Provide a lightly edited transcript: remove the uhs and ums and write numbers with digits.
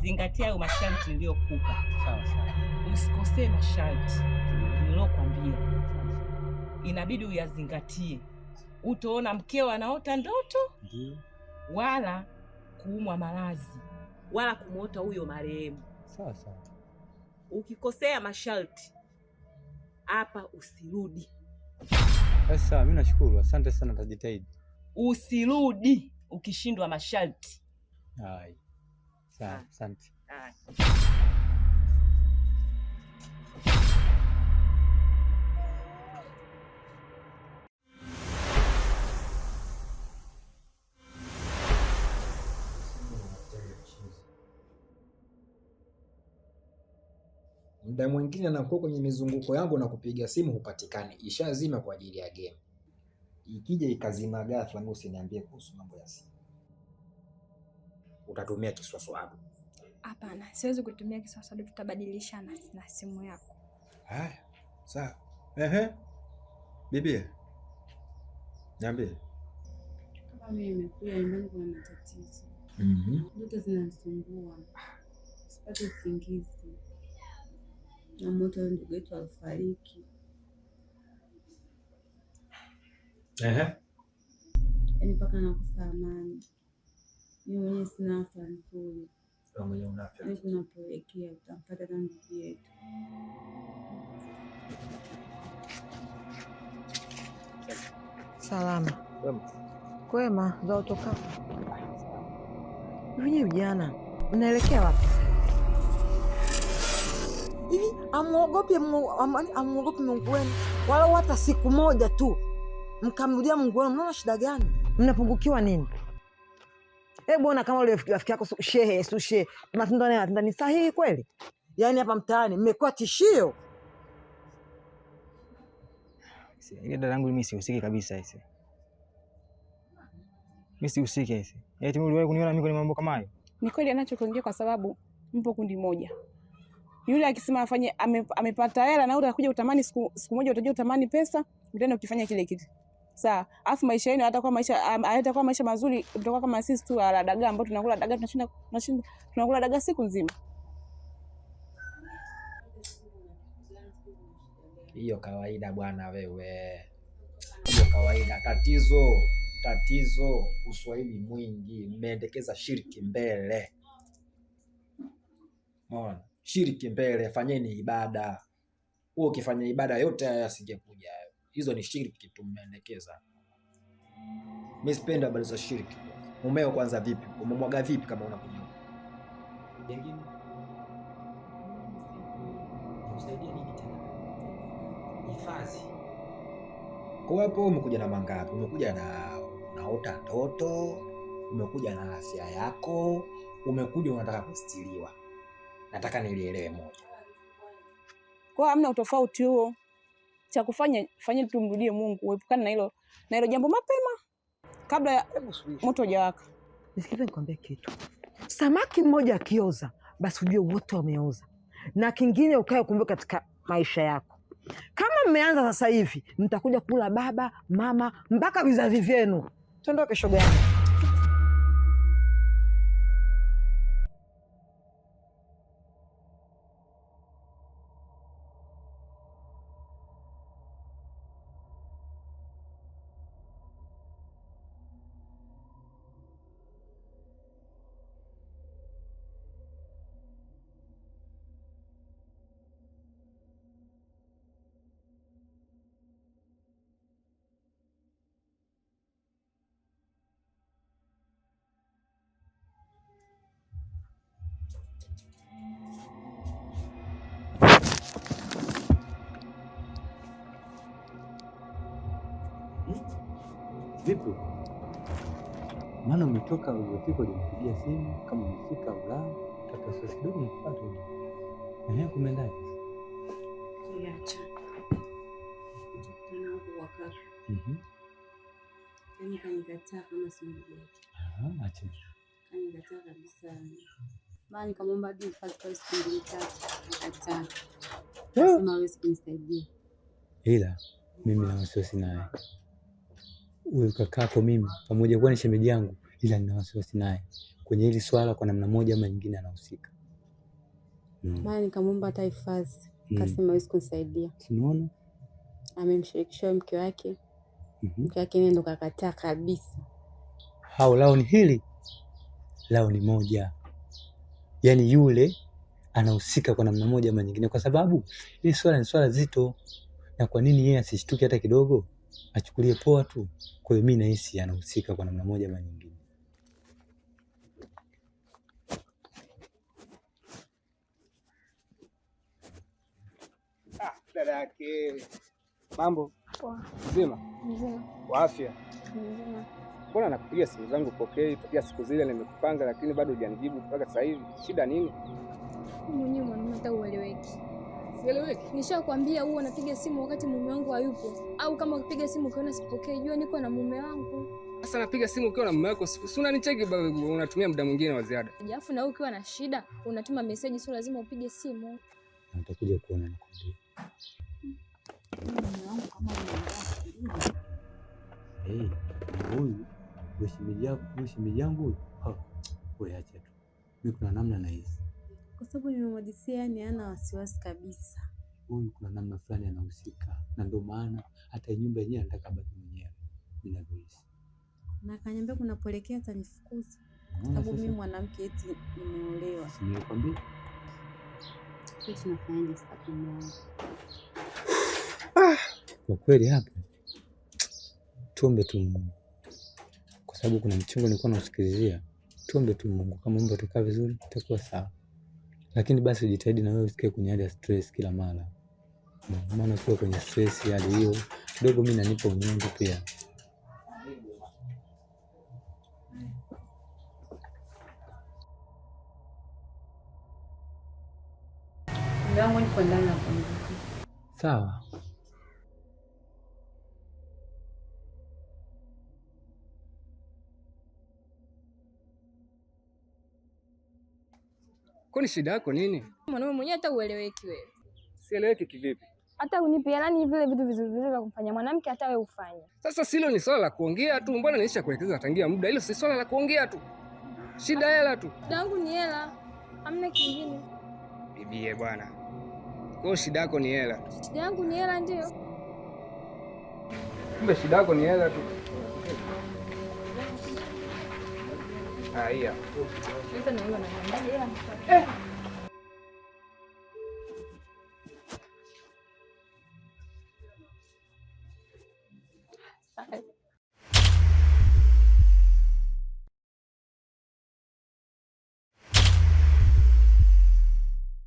zingatia hayo masharti niliyokupa. Sawa sawa. Usikosee masharti nilokuambia, inabidi uyazingatie. Utaona mkeo anaota ndoto, wala kuumwa maradhi, wala kumuota huyo marehemu. Sawa sawa. Ukikosea masharti hapa usirudi. Sawa, mimi nashukuru. Asante sana, nitajitahidi. Usirudi ukishindwa masharti. Hai. Sawa, asante. Hai. Muda mwingine nakuwa kwenye mizunguko yangu na kupiga simu hupatikani, ishazima kwa ajili ya game. Ikija ikazima ghafla, mimi usiniambie kuhusu mambo ya simu. Utatumia kiswaswadu? Hapana, siwezi kutumia kiswaswadu, tutabadilishana na simu yako. Haya, sawa. Bibi, niambie. Kama mimi nimekuja nyumbani kuna matatizo. Ndoto zinanisumbua. Sipati usingizi. Na moto ndugu yetu alifariki. Yaani mpaka nakosa amani. Mimi mwenyewe sina afya nzuri. Wewe mwenyewe una afya? Yaani tunapoelekea tutampata na ndugu yetu. Salama. Kwema, za utoka. Hivi vijana, unaelekea wapi? Hivi amuogopi Mungu wenu, wala hata siku moja tu mkamrudia Mungu wenu, mnaona shida gani? Mnapungukiwa nini? Hebu ona kama ule rafiki yako shehe matunda ni sahihi kweli? Yaani hapa mtaani mmekuwa tishio. Ile dadangu mimi sihusiki kabisa hizi. Mimi sihusiki hizi. Eti uliwahi kuniona mimi kwenye mambo kama hayo? Ni kweli anachokiongea kwa sababu mpo kundi moja. Yule akisema afanye amepata hela na utakuja utamani siku moja utajua utamani pesa, utaenda ukifanya kile kitu. Sawa. Alafu maisha yenu hayatakuwa maisha mazuri, mtakuwa kama sisi tu ala dagaa ambao tunakula dagaa tunakula dagaa siku nzima. Hiyo kawaida bwana wewe. Hiyo kawaida. Tatizo Uswahili mwingi, mmeendekeza shiriki mbele. Mbona? Shiriki mbele, fanyeni ibada. Wewe ukifanya ibada yote haya singekuja hayo. Hizo ni shiriki tu mmeendekeza. Mimi sipendi habari za shiriki. Mumeo kwanza vipi? Umemwaga vipi kama unakuja? Wengine usaidia nini tena? Hifadhi. Kwa hapo umekuja na mangapi? Umekuja na unaota ndoto, umekuja na afya yako, umekuja unataka kustiriwa. Nataka nilielewe moja. Kwa hamna utofauti huo. Cha kufanya fanya tumrudie Mungu, uepukane na hilo jambo mapema kabla ya moto hujawaka. Nisikize nikwambie kitu. Samaki mmoja akioza, basi ujue wote wameoza. Na kingine ukae kumbuka katika maisha yako. Kama mmeanza sasa hivi, mtakuja kula baba, mama, mpaka vizazi vyenu. Tuondoke shoga yangu. Vipi? Maana umetoka ulipofika ulinipigia simu kama umefika au la? Tata sasa kidogo nikupata. Kumeendaje? Kiacha. Kutana huko wakati. Yaani kanikataa kama simjui. Acha. Kanikataa kabisa. Maana nikamwomba hadi nifanye kwa siku mbili tatu. Akakataa. Sema hawezi kunisaidia. Ila mimi na wasiwasi naye. Wewe kakako mimi pamoja kwa ni shemeji yangu, ila nina wasiwasi naye. Kwenye hili swala kwa namna moja ama nyingine anahusika. Maana nikamwomba hata hifadhi, akasema hawezi kunisaidia. Unaona? Amemshirikisha mke wake. Mke wake yeye ndo kakataa kabisa. Hao lao ni hili. Lao ni moja. Yaani yule anahusika kwa namna moja ama nyingine, kwa sababu hili swala ni swala zito. Na kwa nini yeye asishtuke hata kidogo? Achukulie poa tu. Kwa hiyo mimi nahisi anahusika kwa namna moja ama nyingine. Dada yake. Mambo? Poa. Mzima? Mzima. Wa afya? Mzima. Mbona nakupigia simu zangu pokei, tokea siku zile nimekupanga lakini bado hujanijibu mpaka sasa hivi. Shida nini? Mwenyewe mwanaume hata ueleweki. Sieleweki. Nishakwambia huwa napiga simu wakati mume wangu hayupo, au kama ukipiga simu ukiona sipokei, jua niko na mume wangu. Sasa napiga simu ukiwa na mume wako, si unanicheki baba, unatumia muda mwingine wa ziada. Alafu na wewe ukiwa na shida unatuma message, sio lazima upige simu. Nitakuja kuona nakwambia. Huyu shemeji yangu huyu. Wewe acha tu. Mimi kuna namna na hizi. Kwa sababu nimemwadisia, yani hana wasiwasi kabisa. Huyu kuna namna fulani anahusika. Na ndio maana hata nyumba yenyewe anataka baki mwenyewe. Ninavyoishi. Na kaniambia kunapelekea atanifukuza. Sababu mimi mwanamke eti nimeolewa. Si nilikwambia? Sisi tunafanyaje sasa kumwona? Kwa kweli hapa tuombe tu Mungu, kwa sababu kuna mchongo nilikuwa nausikilizia. Tuombe tu Mungu, kama mambo yatakaa vizuri itakuwa sawa, lakini basi jitahidi na wewe usikae kwenye hali ya stress kila mara, maana ukiwa kwenye stress hali hiyo kidogo mimi nanipa unyonge pia. Ndio niko ndani ya pombe. Sawa. Kwani shida yako nini? Mwanaume mwenyewe hata ueleweki wewe. Sieleweki kivipi? Hata unipe yani vile vitu vizuri vya kumfanya mwanamke hata wewe ufanye. Sasa silo ni swala la kuongea tu, mbona nilisha kuelekeza tangia muda. Hilo si swala la kuongea tu. Shida hela tu. Shida yangu ni hela. Hamna kingine. Bibie bwana. Kwa shida yako ni hela. Shida yangu ni hela ndio. Kumbe shida yako ni hela tu. Haya. Sasa ndio unaniambia hela.